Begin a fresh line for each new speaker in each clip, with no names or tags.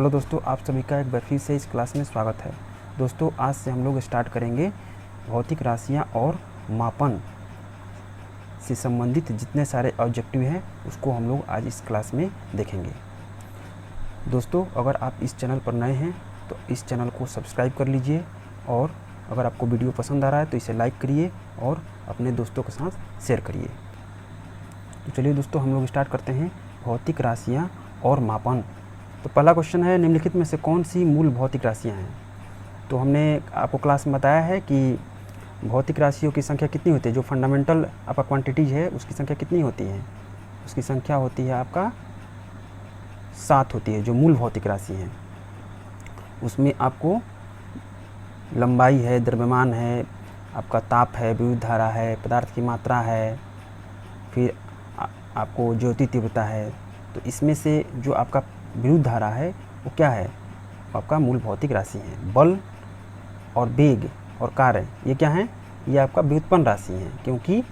Hello दोस्तों, आप सभी का एक बार फिर से इस क्लास में स्वागत है। दोस्तों, आज से हम लोग स्टार्ट करेंगे भौतिक राशियाँ और मापन से संबंधित जितने सारे ऑब्जेक्टिव हैं उसको हम लोग आज इस क्लास में देखेंगे। दोस्तों, अगर आप इस चैनल पर नए हैं तो इस चैनल को सब्सक्राइब कर लीजिए और अगर आपको वीडियो पसंद आ रहा है तो इसे लाइक करिए और अपने दोस्तों के साथ शेयर करिए। तो चलिए दोस्तों, हम लोग स्टार्ट करते हैं भौतिक राशियाँ और मापन। तो पहला क्वेश्चन है, निम्नलिखित में से कौन सी मूल भौतिक राशियाँ हैं। तो हमने आपको क्लास में बताया है कि भौतिक राशियों की संख्या कितनी होती है। जो फंडामेंटल आपका क्वांटिटीज है उसकी संख्या कितनी होती है, उसकी संख्या होती है आपका 7 होती है। जो मूल भौतिक राशि हैं उसमें आपको लंबाई है, द्रव्यमान है, आपका ताप है, विद्युत धारा है, पदार्थ की मात्रा है, फिर आपको ज्योति तीव्रता है। तो इसमें से जो आपका विद्युत धारा है वो क्या है, आपका मूल भौतिक राशि है। बल और वेग और कार्य ये क्या हैं, ये आपका व्युत्पन्न राशि हैं, क्योंकि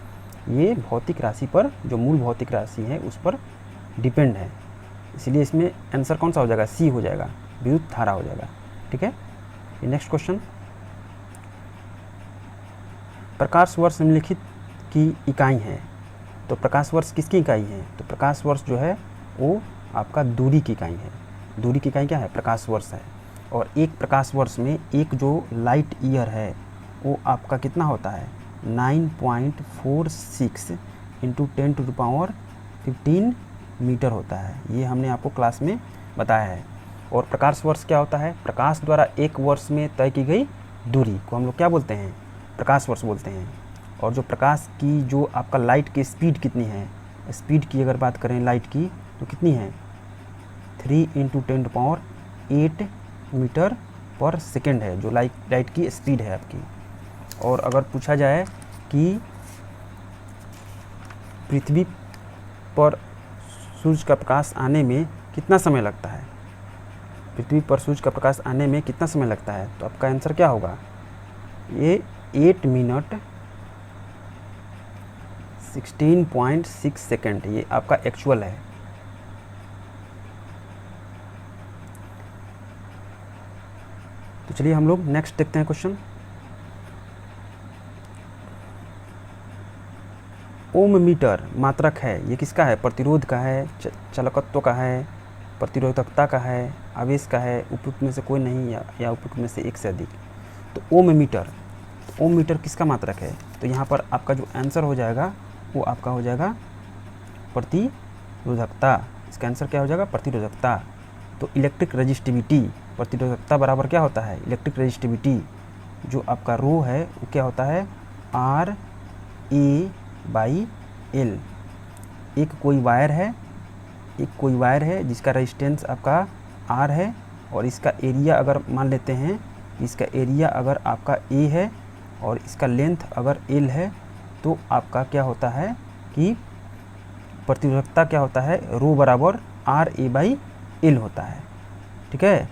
ये भौतिक राशि पर, जो मूल भौतिक राशि है उस पर डिपेंड है। इसलिए इसमें आंसर कौन सा हो जाएगा, सी हो जाएगा, विद्युत धारा हो जाएगा। ठीक है। नेक्स्ट क्वेश्चन, प्रकाश वर्ष निम्नलिखित की इकाई है। तो प्रकाश वर्ष किसकी इकाई है, तो प्रकाश वर्ष जो है वो आपका दूरी की इकाई है। दूरी की इकाई क्या है, प्रकाश वर्ष है। और एक प्रकाश वर्ष में एक जो लाइट ईयर है वो आपका कितना होता है, 9.46 इंटू 10⁻15 मीटर होता है। ये हमने आपको क्लास में बताया है। और प्रकाश वर्ष क्या होता है, प्रकाश द्वारा एक वर्ष में तय की गई दूरी को हम लोग क्या बोलते हैं, प्रकाश वर्ष बोलते हैं। और जो प्रकाश की जो आपका लाइट की स्पीड कितनी है, स्पीड की अगर बात करें लाइट की तो कितनी है, 3 इंटू 10⁸ मीटर पर सेकेंड है जो लाइट की स्पीड है आपकी। और अगर पूछा जाए कि पृथ्वी पर सूर्य का प्रकाश आने में कितना समय लगता है, पृथ्वी पर सूर्य का प्रकाश आने में कितना समय लगता है, तो आपका आंसर क्या होगा, ये 8 मिनट 16.6 सेकेंड, ये आपका एक्चुअल है। तो चलिए हम लोग नेक्स्ट देखते हैं क्वेश्चन। ओम मीटर मात्रक है, ये किसका है, प्रतिरोध का है, चालकत्व का है, प्रतिरोधकता का है, आवेश का है, उपयुक्त में से कोई नहीं या उपयुक्त में से एक से अधिक। तो ओम मीटर किसका मात्रक है, तो यहाँ पर आपका जो आंसर हो जाएगा वो आपका हो जाएगा प्रतिरोधकता। इसका आंसर क्या हो जाएगा, प्रतिरोधकता। तो इलेक्ट्रिक रेजिस्टिविटी, प्रतिरोधकता बराबर क्या होता है, इलेक्ट्रिक रेजिस्टिविटी जो आपका रो है वो क्या होता है, RA/L। एक कोई वायर है जिसका रेजिस्टेंस आपका R है और इसका एरिया अगर मान लेते हैं, इसका एरिया अगर आपका A है और इसका लेंथ अगर L है, तो आपका क्या होता है कि प्रतिरोधकता क्या होता है, रो बराबर RA/L होता है। ठीक है।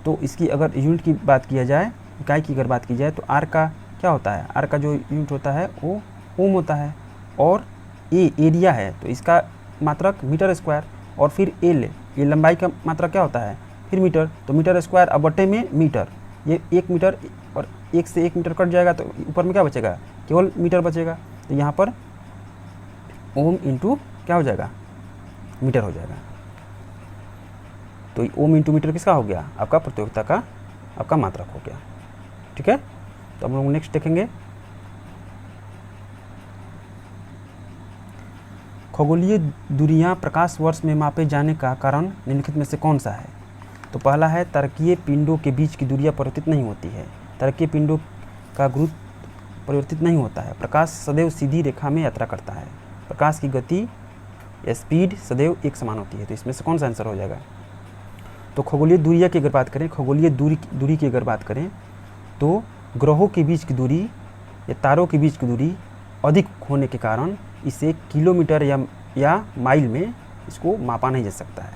तो इसकी अगर यूनिट की बात किया जाए, इकाई की अगर बात की जाए, तो R का क्या होता है, R का जो यूनिट होता है वो ओम होता है। और A एरिया है तो इसका मात्रक मीटर स्क्वायर, और फिर L ये लंबाई का मात्रक क्या होता है, फिर मीटर। तो मीटर स्क्वायर अब बटे में मीटर, ये 1 मीटर और 1 से 1 मीटर कट जाएगा तो ऊपर में क्या बचेगा, केवल मीटर बचेगा। तो यहाँ पर ओम इंटू क्या हो जाएगा, मीटर हो जाएगा। तो ओम इंटू मीटर किसका हो गया, आपका प्रतिरोधकता का आपका मात्रक हो गया। ठीक है। तो हम लोग नेक्स्ट देखेंगे, खगोलीय दूरियां प्रकाश वर्ष में मापे जाने का कारण निम्नलिखित में से कौन सा है। तो पहला है, तारकीय पिंडों के बीच की दूरियां परिवर्तित नहीं होती है। तारकीय पिंडों का गुरुत्व परिवर्तित नहीं होता है। प्रकाश सदैव सीधी रेखा में यात्रा करता है। प्रकाश की गति या स्पीड सदैव एक समान होती है। तो इसमें से कौन सा आंसर हो जाएगा। तो खगोलीय दूरिया की अगर बात करें, खगोलीय दूरी की अगर बात करें तो ग्रहों के बीच की दूरी या तारों के बीच की दूरी अधिक होने के कारण इसे किलोमीटर या माइल में इसको मापा नहीं जा सकता है।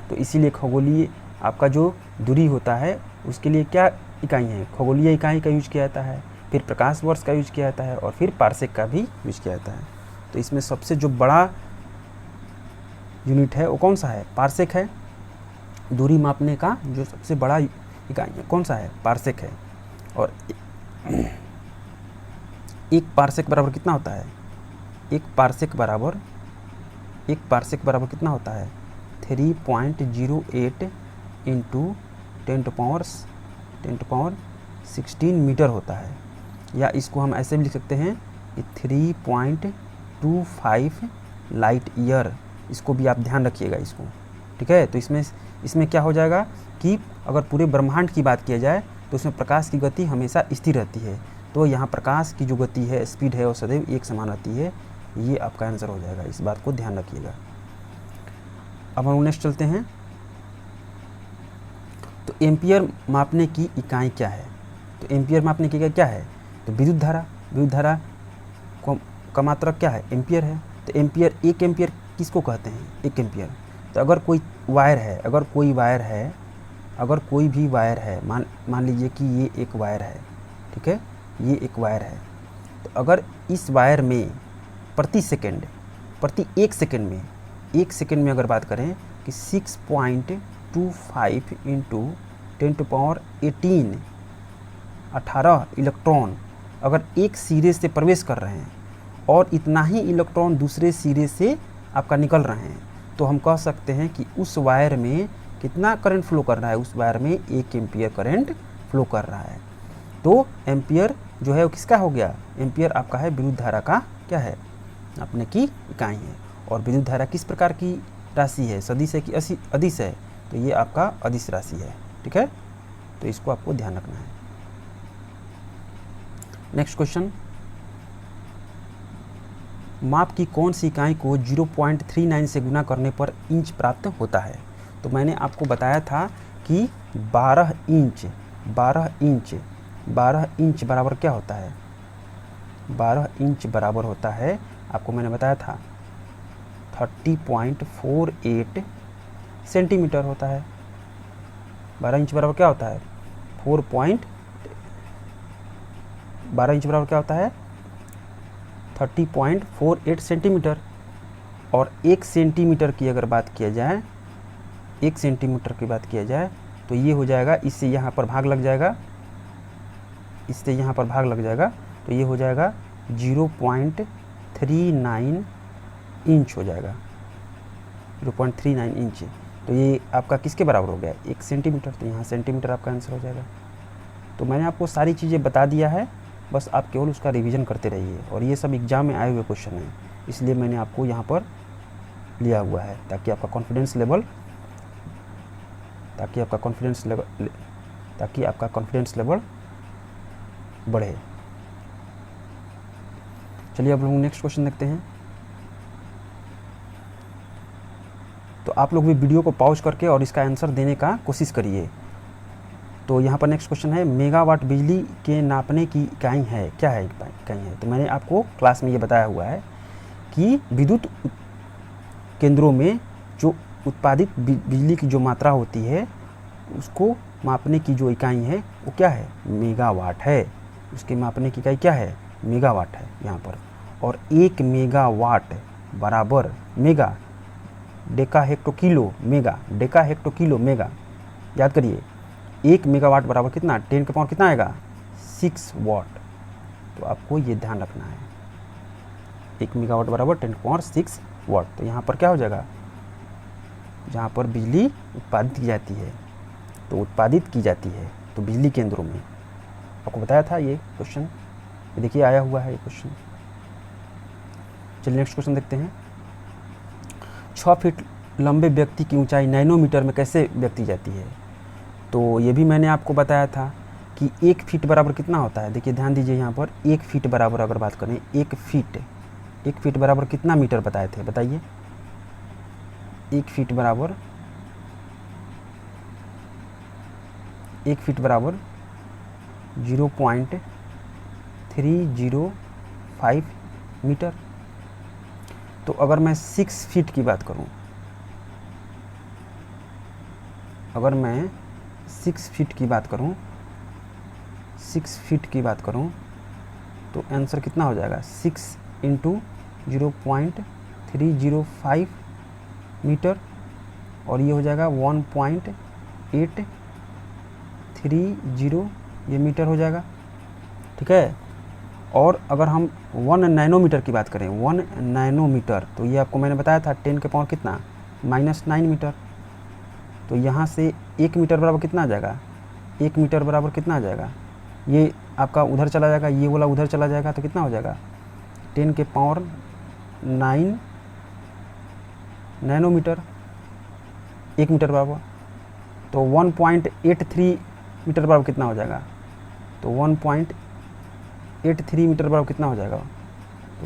तो इसीलिए खगोलीय आपका जो दूरी होता है उसके लिए क्या इकाई है, खगोलीय इकाई का यूज किया जाता है, फिर प्रकाश वर्ष का यूज किया जाता है और फिर पार्सेक का भी यूज किया जाता है। तो इसमें सबसे जो बड़ा यूनिट है वो कौन सा है, पार्सेक है। दूरी मापने का जो सबसे बड़ा इकाई है कौन सा है? पार्सेक है। और एक पार्सेक बराबर कितना होता है? एक पार्सेक बराबर कितना होता है? 3.08 इंटू 10⁻16 मीटर होता है। या इसको हम ऐसे भी लिख सकते हैं कि 3.25 लाइट ईयर। इसको भी आप ध्यान रखिएगा इसको, ठीक है। तो इसमें क्या हो जाएगा कि अगर पूरे ब्रह्मांड की बात किया जाए तो उसमें प्रकाश की गति हमेशा स्थिर रहती है। तो यहाँ प्रकाश की जो गति है, स्पीड है, वो सदैव एक समान रहती है। ये आपका आंसर हो जाएगा, इस बात को ध्यान रखिएगा। अब हम नेक्स्ट चलते हैं। तो एम्पियर मापने की इकाई क्या है? तो एम्पियर मापने की इकाई क्या है? तो विद्युत धारा का मात्रक क्या है? एम्पियर है। तो एम्पियर, एक एम्पियर किसको कहते हैं? एक एम्पियर। तो अगर कोई वायर है, अगर कोई भी वायर है, मान लीजिए कि ये एक वायर है, ठीक है, ये एक वायर है। तो अगर इस वायर में प्रति एक सेकेंड में अगर बात करें कि 6.25 इंटू 10⁻18 18 इलेक्ट्रॉन अगर एक सिरे से प्रवेश कर रहे हैं और इतना ही इलेक्ट्रॉन दूसरे सिरे से आपका निकल रहे हैं, तो हम कह सकते हैं कि उस वायर में कितना करंट फ्लो कर रहा है? उस वायर में 1 एम्पियर करंट फ्लो कर रहा है। तो एम्पियर जो है वो किसका हो गया? एम्पियर आपका है विद्युत धारा का क्या है? मापने की इकाई है। और विद्युत धारा किस प्रकार की राशि है? सदिश है कि अदिश है? तो ये आपका अदिश राशि है, ठीक है। तो इसको आपको ध्यान रखना है। नेक्स्ट क्वेश्चन, माप की कौन सी इकाई को 0.39 से गुना करने पर इंच प्राप्त होता है? तो मैंने आपको बताया था कि 12 इंच बराबर क्या होता है? 12 इंच बराबर होता है, आपको मैंने बताया था 30.48 सेंटीमीटर होता है। 12 इंच बराबर क्या होता है? 12 इंच बराबर क्या होता है? 30.48 सेंटीमीटर। और 1 सेंटीमीटर की अगर बात किया जाए, 1 सेंटीमीटर की बात किया जाए तो ये हो जाएगा, इससे यहाँ पर भाग लग जाएगा, तो ये हो जाएगा 0.39 इंच हो जाएगा, 0.39 इंच। तो ये आपका किसके बराबर हो गया? 1 सेंटीमीटर। तो यहाँ सेंटीमीटर आपका आंसर हो जाएगा। तो मैंने आपको सारी चीज़ें बता दिया है, बस आप केवल उसका रिवीजन करते रहिए। और ये सब एग्जाम में आए हुए क्वेश्चन हैं, इसलिए मैंने आपको यहाँ पर लिया हुआ है ताकि आपका कॉन्फिडेंस लेवल बढ़े। चलिए अब लोग नेक्स्ट क्वेश्चन देखते हैं। तो आप लोग भी वीडियो को पॉज करके और इसका आंसर देने का कोशिश करिए। तो यहाँ पर नेक्स्ट क्वेश्चन है, मेगावाट बिजली के नापने की इकाई है, क्या है इकाई है? तो मैंने आपको क्लास में ये बताया हुआ है कि विद्युत केंद्रों में जो उत्पादित बिजली की जो मात्रा होती है उसको मापने की जो इकाई है वो क्या है? मेगावाट है। उसके मापने की इकाई क्या है? मेगावाट है यहाँ पर। और 1 मेगावाट बराबर mega Deka hecto kilo mega. याद करिए, 1 मेगावाट बराबर कितना? 10 का पावर कितना आएगा? 6 वाट। तो आपको ये ध्यान रखना है, 1 मेगावाट बराबर 10 का पावर 6 वाट। तो यहाँ पर क्या हो जाएगा? जहाँ पर बिजली उत्पादित की जाती है तो बिजली केंद्रों में, आपको बताया था ये क्वेश्चन, देखिए आया हुआ है ये क्वेश्चन। चलिए नेक्स्ट क्वेश्चन देखते हैं। 6 फीट लंबे व्यक्ति की ऊंचाई नैनोमीटर में कैसे व्यक्त की जाती है? तो ये भी मैंने आपको बताया था कि 1 फीट बराबर कितना होता है। देखिए ध्यान दीजिए, यहाँ पर 1 फीट बराबर अगर बात करें, 1 फीट बराबर कितना मीटर बताए थे? बताइए। 1 फीट बराबर 0.305 मीटर। तो अगर मैं 6 फीट की बात करूं, 6 फीट की बात करूं तो आंसर कितना हो जाएगा? 6 इंटू 0.305 मीटर। और ये हो जाएगा 1.830 ये मीटर हो जाएगा, ठीक है। और अगर हम 1 नैनोमीटर की बात करें, 1 नैनोमीटर, तो ये आपको मैंने बताया था 10 के पावर कितना, -9 मीटर। तो यहाँ से 1 मीटर बराबर कितना आ जाएगा, 1 मीटर बराबर कितना आ जाएगा, ये आपका उधर चला जाएगा, ये वाला उधर चला जाएगा, तो कितना हो जाएगा 10 के पावर 9 नैनोमीटर, 1 मीटर बराबर। तो 1.83 मीटर बराबर कितना हो जाएगा, तो 1.83 मीटर बराबर कितना हो जाएगा, तो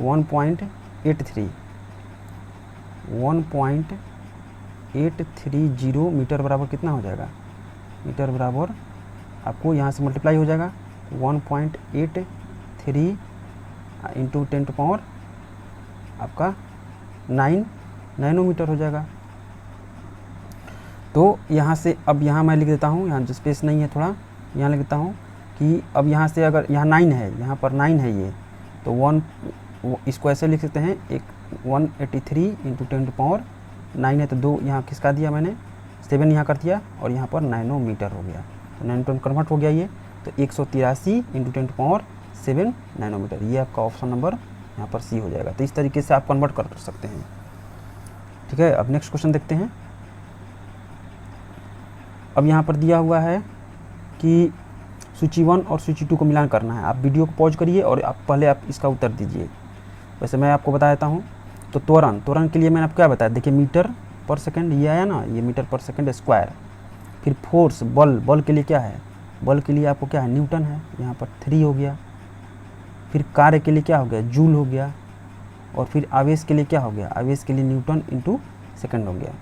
1.830 मीटर बराबर कितना हो जाएगा, मीटर बराबर आपको यहाँ से मल्टीप्लाई हो जाएगा 1.83 इंटू 10 पावर आपका 9 नैनोमीटर हो जाएगा। तो यहाँ से अब यहाँ मैं लिख देता हूँ, यहाँ जो स्पेस नहीं है थोड़ा यहाँ लिख देता हूँ कि अब यहाँ से अगर यहाँ 9 है, यहाँ पर 9 है ये, तो 1 इसको ऐसे लिख सकते हैं, एक 183 इंटू 10 पावर 9 है, तो 2 यहाँ किसका दिया मैंने, 7 यहाँ कर दिया, और यहाँ पर नैनोमीटर हो गया, तो नैनोमीटर कन्वर्ट हो गया ये, तो 183 इंटू 10 पावर 7 नैनोमीटर, ये आपका ऑप्शन नंबर यहाँ पर सी हो जाएगा। तो इस तरीके से आप कन्वर्ट कर सकते हैं, ठीक है। अब नेक्स्ट क्वेश्चन देखते हैं। अब यहाँ पर दिया हुआ है कि सूची 1 और सूची 2 को मिलान करना है। आप वीडियो को पॉज करिए और आप पहले आप इसका उत्तर दीजिए। वैसे मैं आपको बता देता हूँ। तो त्वरण के लिए मैंने आपको क्या बताया, देखिए मीटर पर सेकंड ये आया ना, ये मीटर पर सेकंड स्क्वायर। फिर फोर्स बल के लिए क्या है, बल के लिए आपको क्या है, न्यूटन है, यहाँ पर 3 हो गया। फिर कार्य के लिए क्या हो गया, जूल हो गया। और फिर आवेश के लिए क्या हो गया, आवेश के लिए न्यूटन इंटू सेकंड हो गया।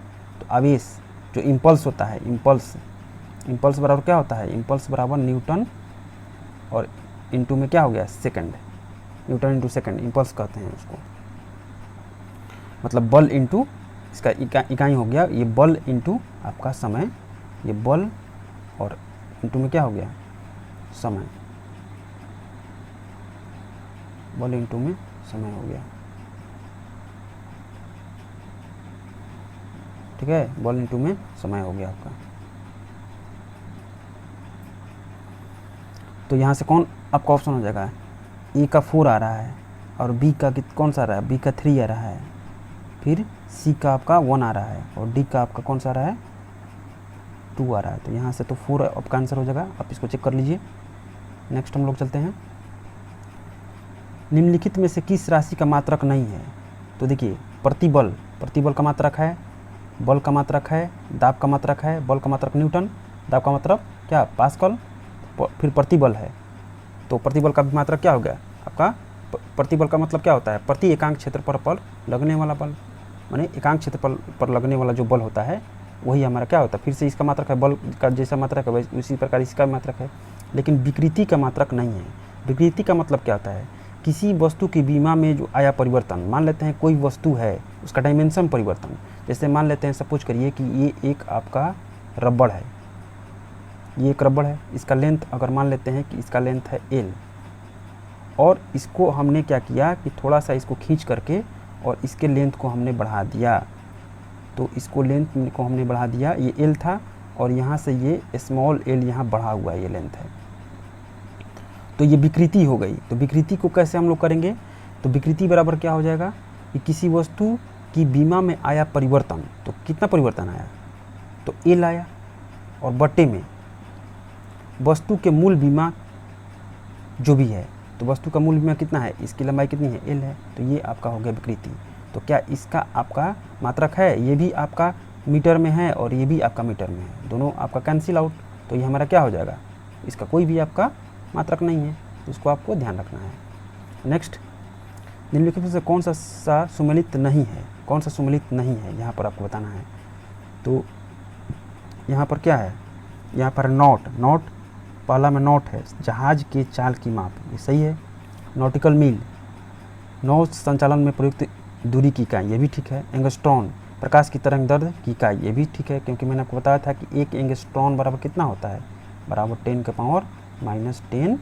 तो आवेश जो इम्पल्स होता है, इम्पल्स बराबर क्या होता है, इम्पल्स बराबर न्यूटन और इंटू में क्या हो गया, second, Newton into second impulse कहते हैं उसको। मतलब बल इंटू इसका इकाई हो गया, ये बल इंटू आपका समय, ये बल और इंटू में क्या हो गया, समय, बल इंटू में समय हो गया, ठीक है। बल इंटू में समय हो गया आपका। तो यहाँ से कौन आपका ऑप्शन हो जाएगा, ए का 4 आ रहा है, और बी का कौन सा आ रहा है, बी का 3 आ रहा है। फिर सी का आपका 1 आ रहा है, और डी का आपका कौन सा आ रहा है, 2 आ रहा है। तो यहाँ से तो 4 आपका आंसर हो जाएगा। आप इसको चेक कर लीजिए। नेक्स्ट हम लोग चलते हैं। निम्नलिखित में से किस राशि का मात्रक नहीं है। तो देखिए प्रतिबल का मात्रक है, बल का मात्रक है, दाब का मात्रक है, बल का मात्रक न्यूटन, दाब का मात्रक क्या, पास्कल। फिर प्रतिबल है, तो प्रतिबल का भी मात्रक क्या हो गया आपका, प्रतिबल का मतलब क्या होता है, प्रति एकांक क्षेत्रफल पर लगने वाला बल, माने एकांक क्षेत्रफल पर लगने वाला जो बल होता है वही हमारा क्या होता है। फिर से इसका मात्रक है, बल का जैसा मात्रक है उसी प्रकार इसका मात्रक है। लेकिन विकृति का मात्रक नहीं है। विकृति का मतलब क्या होता है, किसी वस्तु की विमा में जो आया परिवर्तन। मान लेते हैं कोई वस्तु है, उसका डायमेंशन परिवर्तन, जैसे मान लेते हैं सपोज करिए कि ये एक आपका रबड़ है, ये एक रबड़ है, इसका लेंथ अगर मान लेते हैं कि इसका लेंथ है L, और इसको हमने क्या किया कि थोड़ा सा इसको खींच करके और इसके लेंथ को हमने बढ़ा दिया। तो इसको लेंथ को हमने बढ़ा दिया, ये L था और यहाँ से ये स्मॉल l यहाँ बढ़ा हुआ ये लेंथ है, तो ये विकृति हो गई। तो विकृति को कैसे हम लोग करेंगे, तो विकृति बराबर क्या हो जाएगा कि किसी वस्तु की बीमा में आया परिवर्तन। तो कितना परिवर्तन आया, तो L आया, और बट्टे में वस्तु के मूल बीमा जो भी है, तो वस्तु का मूल बीमा कितना है, इसकी लंबाई कितनी है, L है। तो ये आपका हो गया विकृति। तो क्या इसका आपका मात्रक है, ये भी आपका मीटर में है और ये भी आपका मीटर में है, दोनों आपका कैंसिल आउट। तो ये हमारा क्या हो जाएगा, इसका कोई भी आपका मात्रक नहीं है, तो इसको आपको ध्यान रखना है। नेक्स्ट, निम्नलिखित में से कौन सा सुमेलित नहीं है, कौन सा सुमेलित नहीं है, यहाँ पर आपको बताना है। तो यहाँ पर क्या है, यहाँ पर नॉट पहला में नॉट है, जहाज के चाल की माप, ये सही है। नॉटिकल मील, नौ संचालन में प्रयुक्त दूरी की इकाई, ये भी ठीक है। एंगस्ट्रॉन, प्रकाश की तरंग दैर्ध्य की इकाई, ये भी ठीक है, क्योंकि मैंने आपको बताया था कि एक एंगस्ट्रॉन बराबर कितना होता है, बराबर 10 के पावर -10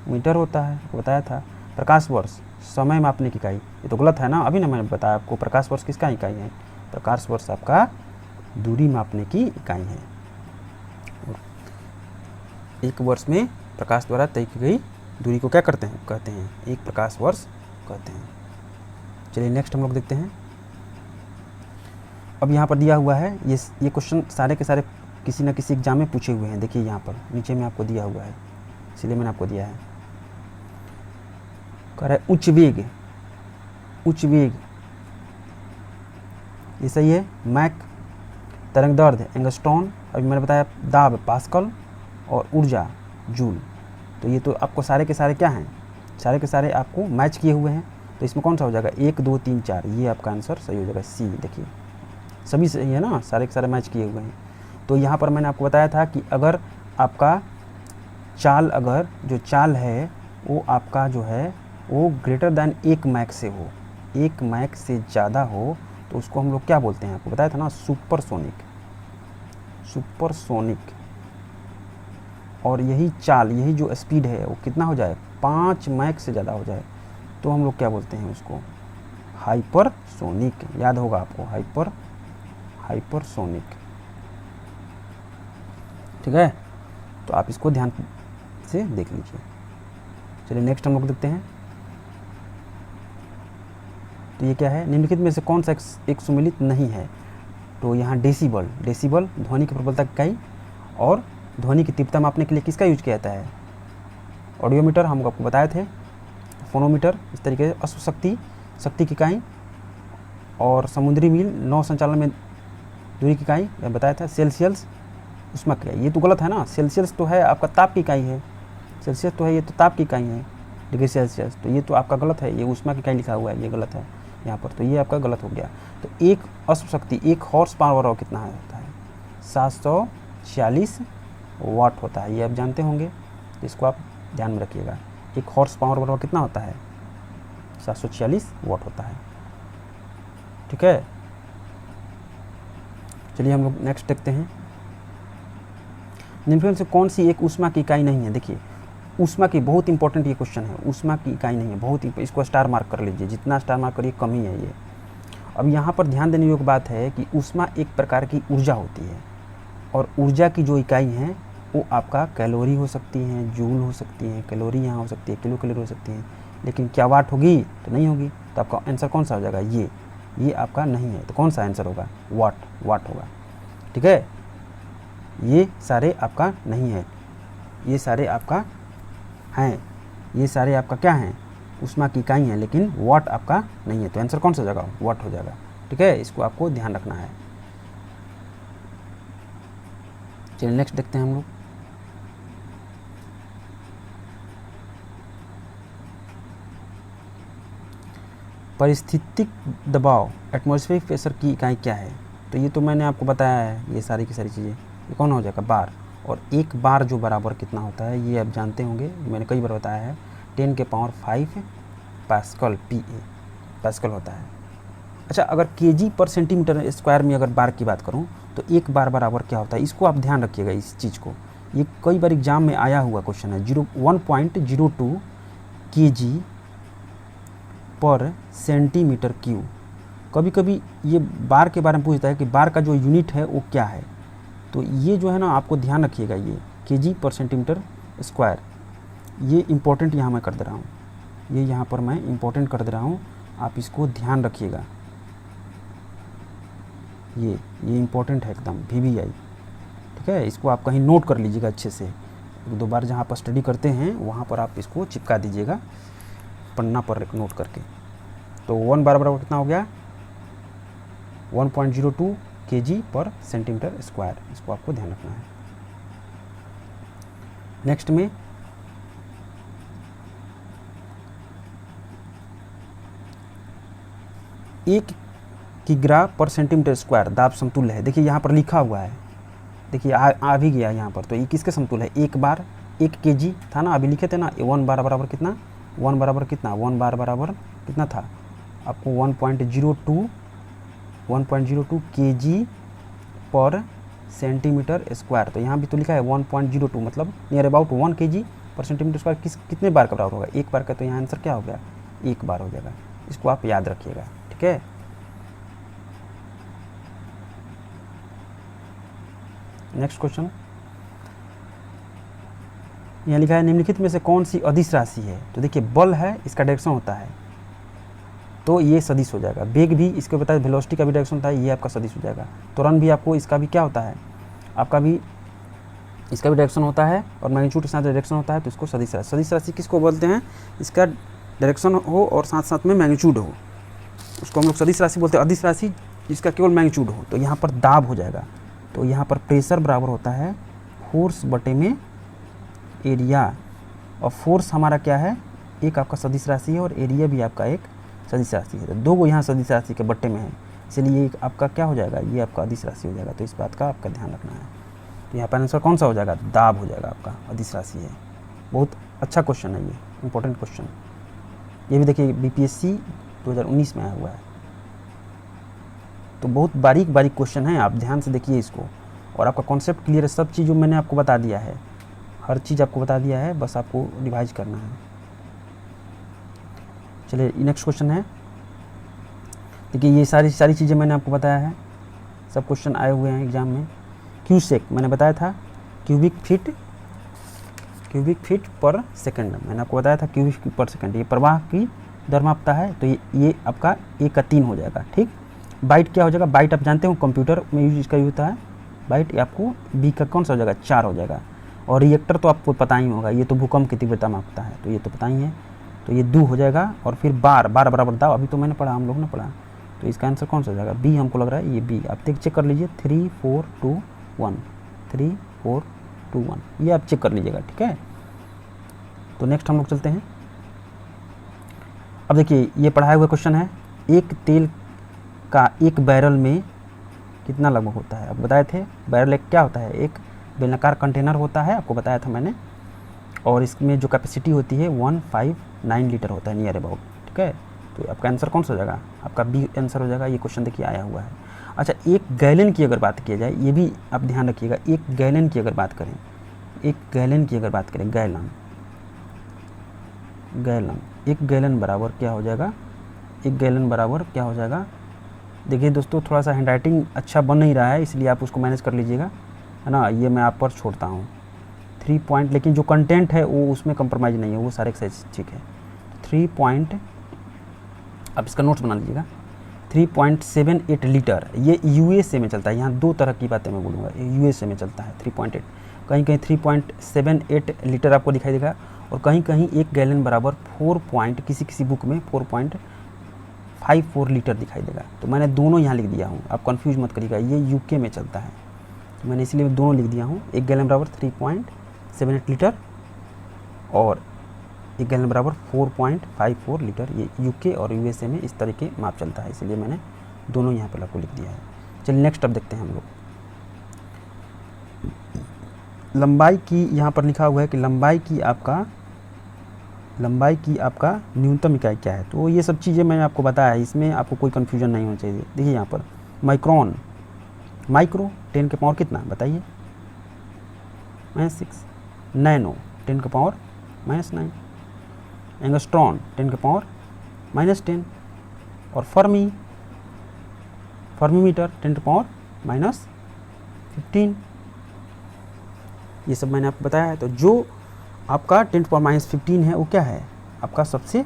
मीटर होता है, आपको बताया था। प्रकाश वर्ष, समय मापने की इकाई, ये तो गलत है ना, अभी ना मैंने बताया आपको प्रकाश वर्ष किसका इकाई है, प्रकाश वर्ष आपका दूरी मापने की इकाई है। और एक वर्ष में प्रकाश द्वारा तय की गई दूरी को क्या कहते हैं एक प्रकाश वर्ष कहते हैं। चलिए नेक्स्ट हम लोग देखते हैं। अब यहाँ पर दिया हुआ है ये क्वेश्चन सारे के सारे किसी न किसी एग्जाम में पूछे हुए हैं। देखिए यहाँ पर नीचे में आपको दिया हुआ है, इसलिए मैंने आपको दिया है। कह रहा है उच्च वेग ये सही है। मैक तरंग दैर्ध्य एंगस्ट्रॉन, अभी मैंने बताया दाब पास्कल और ऊर्जा जूल। तो ये तो आपको सारे के सारे क्या हैं, सारे के सारे आपको मैच किए हुए हैं। तो इसमें कौन सा हो जाएगा 1 2 3 4, ये आपका आंसर सही हो जाएगा सी। देखिए सभी सही है ना, सारे के सारे मैच किए हुए हैं। तो यहाँ पर मैंने आपको बताया था कि अगर आपका चाल, अगर जो चाल है वो आपका जो है वो ग्रेटर दैन 1 मैक से हो, 1 मैक से ज़्यादा हो, तो उसको हम लोग क्या बोलते हैं, आपको बताया था ना सुपरसोनिक। और यही चाल, यही जो स्पीड है वो कितना हो जाए 5 मैक से ज़्यादा हो जाए तो हम लोग क्या बोलते हैं उसको हाइपरसोनिक। याद होगा आपको हाइपरसोनिक। ठीक है, तो आप इसको ध्यान से देख लीजिए। चलिए नेक्स्ट हम लोग देखते हैं। तो ये क्या है, निम्नलिखित में से कौन सा एक सुमेलित नहीं है। तो यहाँ डेसिबल ध्वनि की प्रबलता की इकाई और ध्वनि की तीव्रता मापने के लिए किसका यूज किया जाता है। ऑडियोमीटर हम आपको बताए थे, फोनोमीटर, इस तरीके से अश्व शक्ति की इकाई और समुद्री मील नौ संचालन में दूरी की इकाई बताया था। सेल्सियस उष्मा की इकाई, ये तो गलत है ना, सेल्सियस तो है आपका ताप की इकाई है, सेल्सियस तो है ये तो ताप की इकाई है, डिग्री सेल्सियस, तो ये तो आपका गलत है, ये उष्मा की इकाई लिखा हुआ है, ये गलत है यहाँ पर, तो ये आपका गलत हो गया। तो एक अश्व शक्ति, एक हॉर्स पावर कितना होता है 746 वाट होता है, ये आप जानते होंगे, तो इसको आप ध्यान में रखिएगा। एक हॉर्स पावर कितना होता है 746 वाट होता है। ठीक है, चलिए हम लोग नेक्स्ट देखते हैं। निम्नलिखित में से कौन सी एक ऊष्मा की इकाई नहीं है। देखिए ऊष्मा की बहुत इंपॉर्टेंट ये क्वेश्चन है, ऊष्मा की इकाई नहीं है, बहुत ही, इसको स्टार मार्क कर लीजिए, जितना स्टार मार्क करिए कम ही है ये। अब यहाँ पर ध्यान देने योग्य बात है कि ऊष्मा एक प्रकार की ऊर्जा होती है और ऊर्जा की जो इकाई है वो आपका कैलोरी हो सकती हैं, जूल हो सकती हैं, कैलोरी यहाँ हो सकती है, किलो कैलोरी हो सकती है, लेकिन क्या वाट होगी तो नहीं होगी। तो आपका आंसर कौन सा हो जाएगा, ये आपका नहीं है, तो कौन सा आंसर होगा वाट होगा। ठीक है, ये सारे आपका नहीं है, ये सारे आपका हैं, ये सारे आपका क्या हैं ऊष्मा की इकाई हैं, लेकिन वाट आपका नहीं है, तो आंसर कौन सा हो जाएगा वाट हो जाएगा। ठीक है, इसको आपको ध्यान रखना है। चलिए नेक्स्ट देखते हैं हम लोग। परिस्थितिक दबाव एटमॉस्फेरिक प्रेशर की इकाई क्या है। तो ये तो मैंने आपको बताया है, ये सारी की सारी चीज़ें, ये कौन हो जाएगा बार, और एक बार जो बराबर कितना होता है ये आप जानते होंगे, मैंने कई बार बताया है 10 के पावर 5 पास्कल पास्कल होता है। अच्छा, अगर केजी पर सेंटीमीटर स्क्वायर में अगर बार की बात करूं तो एक बार बराबर क्या होता है, इसको आप ध्यान रखिएगा इस चीज़ को, ये कई बार एग्जाम में आया हुआ क्वेश्चन है। 1.02 केजी पर सेंटीमीटर क्यूब। कभी कभी ये बार के बारे में पूछता है कि बार का जो यूनिट है वो क्या है, तो ये जो है ना आपको ध्यान रखिएगा, ये केजी पर सेंटीमीटर स्क्वायर, ये इम्पोर्टेंट यहाँ मैं कर दे रहा हूँ, ये यहाँ पर मैं इम्पोर्टेंट कर दे रहा हूँ, आप इसको ध्यान रखिएगा, ये इम्पोर्टेंट है एकदम VVI। ठीक है, इसको आप कहीं नोट कर लीजिएगा अच्छे से, एक दो बार जहाँ पर स्टडी करते हैं वहाँ पर आप इसको चिपका दीजिएगा पन्ना पर नोट करके। तो 1 बार बराबर कितना हो गया 1.02 केजी पर सेंटीमीटर स्क्वायर, इसको आपको ध्यान रखना है। नेक्स्ट में एक किग्रा पर सेंटीमीटर स्क्वायर दाब समतुल्य है। देखिए यहाँ पर लिखा हुआ है, देखिए आ भी गया यहाँ पर, तो ये किसके समतुल्य है, एक बार 1 केजी था ना, अभी लिखे थे ना, 1 बार बराबर कितना 1 बार बराबर कितना था आपको 1.02 केजी पर सेंटीमीटर स्क्वायर। तो यहाँ भी तो लिखा है 1.02, मतलब नियर अबाउट 1 केजी पर सेंटीमीटर स्क्वायर कितने बार का बराबर होगा, एक बार का, तो यहाँ आंसर क्या हो गया 1 बार हो जाएगा, इसको आप याद रखिएगा। ठीक है, नेक्स्ट क्वेश्चन, यहाँ लिखा है निम्नलिखित में से कौन सी अदिश राशि है। तो देखिए बल है, इसका डायरेक्शन होता है तो ये सदिश हो जाएगा। वेग भी इसके बताया, वेलोसिटी का भी डायरेक्शन होता है, ये आपका सदिश हो जाएगा। त्वरण भी आपको इसका भी क्या होता है, आपका भी इसका भी डायरेक्शन होता है और मैग्नीट्यूड के साथ डायरेक्शन होता है, तो इसको सदिश राशि। सदिश राशि किसको बोलते हैं, इसका डायरेक्शन हो और साथ साथ में मैग्नीट्यूड हो, उसको हम लोग सदिश राशि बोलते हैं। अदिश राशि जिसका केवल मैग्नीट्यूड हो। तो यहाँ पर दाब हो जाएगा, तो यहाँ पर प्रेशर बराबर होता है फोर्स बटे में एरिया, और फोर्स हमारा क्या है, एक आपका सदिश राशि है और एरिया भी आपका एक सदिश राशि है। तो दो को यहाँ सदिश राशि के बट्टे में है, इसलिए ये आपका क्या हो जाएगा, ये आपका अदिश राशि हो जाएगा। तो इस बात का आपका ध्यान रखना है। तो यहाँ पर आंसर कौन सा हो जाएगा, दाब हो जाएगा, आपका अदिश राशि है। बहुत अच्छा क्वेश्चन है, ये इंपॉर्टेंट क्वेश्चन। ये भी देखिए बीपीएससी 2019 में आया हुआ है, तो बहुत बारीक बारीक क्वेश्चन है, आप ध्यान से देखिए इसको, और आपका कॉन्सेप्ट क्लियर है। सब चीज़ जो मैंने आपको बता दिया है, हर चीज़ आपको बता दिया है, बस आपको रिवाइज करना है। चलिए नेक्स्ट क्वेश्चन है, देखिए ये सारी चीज़ें मैंने आपको बताया है, सब क्वेश्चन आए हुए हैं एग्जाम में। क्यूसेक मैंने बताया था, क्यूबिक फीट पर सेकंड, मैंने आपको बताया था क्यूबिक फीट पर सेकंड, ये प्रवाह की दर मापता है। तो ये आपका 1 का 3 हो जाएगा, ठीक। बाइट क्या हो जाएगा, बाइट आप जानते हो कंप्यूटर में यूज इसका यूज होता है, बाइट आपको बी का कौन सा हो जाएगा, 4 हो जाएगा। और रिएक्टर तो आपको पता ही होगा, ये तो भूकंप की तीव्रता मापता है, तो ये तो पता ही है, तो ये 2 हो जाएगा। और फिर बार बराबर दाब, अभी तो मैंने पढ़ा, हम लोग ने पढ़ा, तो इसका आंसर कौन सा हो जाएगा, बी हमको लग रहा है, ये बी। आप चेक कर लीजिए, 3 4 2 1, 3 4 2 1, ये आप चेक कर लीजिएगा, ठीक है। तो नेक्स्ट हम लोग चलते हैं। अब देखिए ये पढ़ाया हुआ क्वेश्चन है, एक तेल का एक बैरल में कितना लगभग होता है। अब बताए थे बैरल एक क्या होता है, एक बेलनाकार कंटेनर होता है, आपको बताया था मैंने, और इसमें जो कैपेसिटी होती है 159 लीटर होता है, नियर अबाउट, ठीक है। तो आपका आंसर कौन सा हो जाएगा, आपका बी आंसर हो जाएगा। ये क्वेश्चन देखिए आया हुआ है। अच्छा, एक गैलन की अगर बात की जाए, ये भी आप ध्यान रखिएगा, एक गैलन की अगर बात करें, एक गैलन की अगर बात करें, गैलन एक गैलन बराबर क्या हो जाएगा, एक गैलन बराबर क्या हो जाएगा। देखिए दोस्तों, थोड़ा सा हैंडराइटिंग अच्छा बन नहीं रहा है, इसलिए आप उसको मैनेज कर लीजिएगा, है ना। ये मैं आप पर छोड़ता हूँ 3 पॉइंट, लेकिन जो कंटेंट है वो उसमें कंप्रोमाइज़ नहीं है, वो सारे एक्सरसाइज ठीक है। 3 पॉइंट, आप इसका नोट्स बना लीजिएगा, 3.78 लीटर, ये यूएसए में चलता है। यहाँ 2 तरह की बातें मैं बोलूँगा, यूएसए में चलता है 3.8, कहीं कहीं 3.78 लीटर आपको दिखाई देगा, और कहीं कहीं एक गैलन बराबर 4 पॉइंट, किसी बुक में 4.54 लीटर दिखाई देगा। तो मैंने दोनों यहाँ लिख दिया हूँ, आप कंफ्यूज मत करिएगा, ये यूके में चलता है, तो मैंने इसलिए दोनों लिख दिया हूँ। एक गैलन बराबर 3.78 लीटर और एक गैलन बराबर 4.54 लीटर, ये यूके और यूएसए में इस तरह के माप चलता है, इसलिए मैंने दोनों यहाँ पर आपको लिख दिया है। चलिए नेक्स्ट अब देखते हैं हम लोग, लंबाई की, यहाँ पर लिखा हुआ है कि लंबाई की आपका न्यूनतम इकाई क्या है। तो ये सब चीज़ें मैंने आपको बताया है, इसमें आपको कोई कन्फ्यूजन नहीं होना चाहिए। देखिए यहाँ पर माइक्रोन, माइक्रो 10 के पावर कितना बताइए, -6, नैनो 10 के पावर -9, एंगस्ट्रॉन 10 के पावर -10, और फर्मीमीटर 10 के पावर -15। ये सब मैंने आपको बताया है। तो जो आपका 10 के पावर -15 है, वो क्या है, आपका सबसे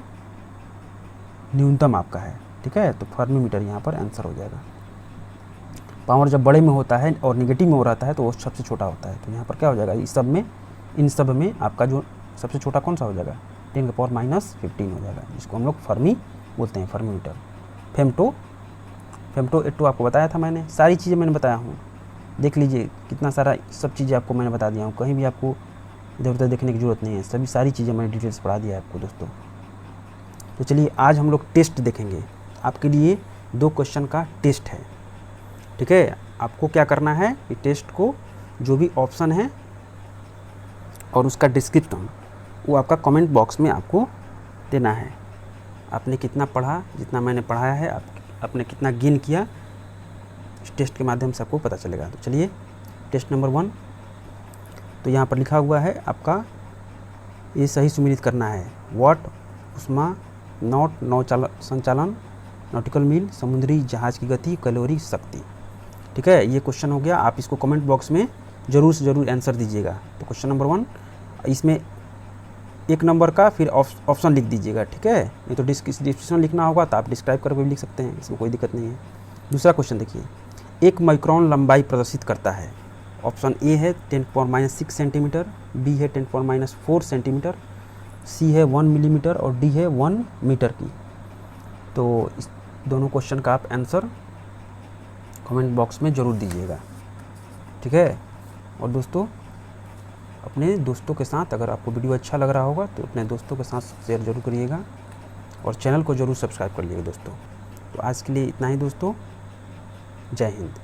न्यूनतम आपका है, ठीक है। तो फर्मीमीटर यहाँ पर आंसर हो जाएगा। पावर जब बड़े में होता है और निगेटिव में हो रहता है तो वो सबसे छोटा होता है। तो यहाँ पर क्या हो जाएगा, इन सब में आपका जो सबसे छोटा कौन सा हो जाएगा, 10 के पावर -15 हो जाएगा, जिसको हम लोग फर्मी बोलते हैं, फर्मीमीटर। फेमटो आपको बताया था मैंने, सारी चीज़ें मैंने बताया हूँ, देख लीजिए कितना सारा सब चीज़ें आपको मैंने बता दिया हूँ, कहीं भी आपको इधर उधर देखने की ज़रूरत नहीं है, सारी चीज़ें मैंने डिटेल्स पढ़ा दिया है आपको दोस्तों। तो चलिए आज हम लोग टेस्ट देखेंगे, आपके लिए 2 क्वेश्चन का टेस्ट है, ठीक है। आपको क्या करना है कि टेस्ट को जो भी ऑप्शन है और उसका डिस्क्रिप्शन वो आपका कमेंट बॉक्स में आपको देना है। आपने कितना पढ़ा, जितना मैंने पढ़ाया है, आपने कितना गेन किया, इस टेस्ट के माध्यम से आपको पता चलेगा। तो चलिए टेस्ट नंबर 1, तो यहाँ पर लिखा हुआ है आपका, ये सही सुमेलित करना है। वाट, उष्मा, नॉट, संचालन, नॉटिकल मील, समुद्री जहाज़ की गति, कैलोरी, शक्ति, ठीक है। ये क्वेश्चन हो गया। आप इसको कमेंट बॉक्स में ज़रूर से ज़रूर आंसर दीजिएगा। तो क्वेश्चन नंबर 1 इसमें 1 नंबर का फिर ऑप्शन लिख दीजिएगा, ठीक है। नहीं तो डिस्क्रिप्शन लिखना होगा तो आप डिस्क्राइब करके भी लिख सकते हैं, इसमें कोई दिक्कत नहीं है। दूसरा क्वेश्चन देखिए, 1 माइक्रोन लंबाई प्रदर्शित करता है। ऑप्शन ए है 10⁻6 सेंटीमीटर, बी है 10⁻4 सेंटीमीटर, सी है 1 मिलीमीटर और डी है 1 मीटर की। तो इस दोनों क्वेश्चन का आप आंसर कमेंट बॉक्स में ज़रूर दीजिएगा, ठीक है। और दोस्तों अपने दोस्तों के साथ, अगर आपको वीडियो अच्छा लग रहा होगा तो अपने दोस्तों के साथ शेयर ज़रूर करिएगा और चैनल को ज़रूर सब्सक्राइब कर लीजिएगा दोस्तों। तो आज के लिए इतना ही दोस्तों, जय हिंद।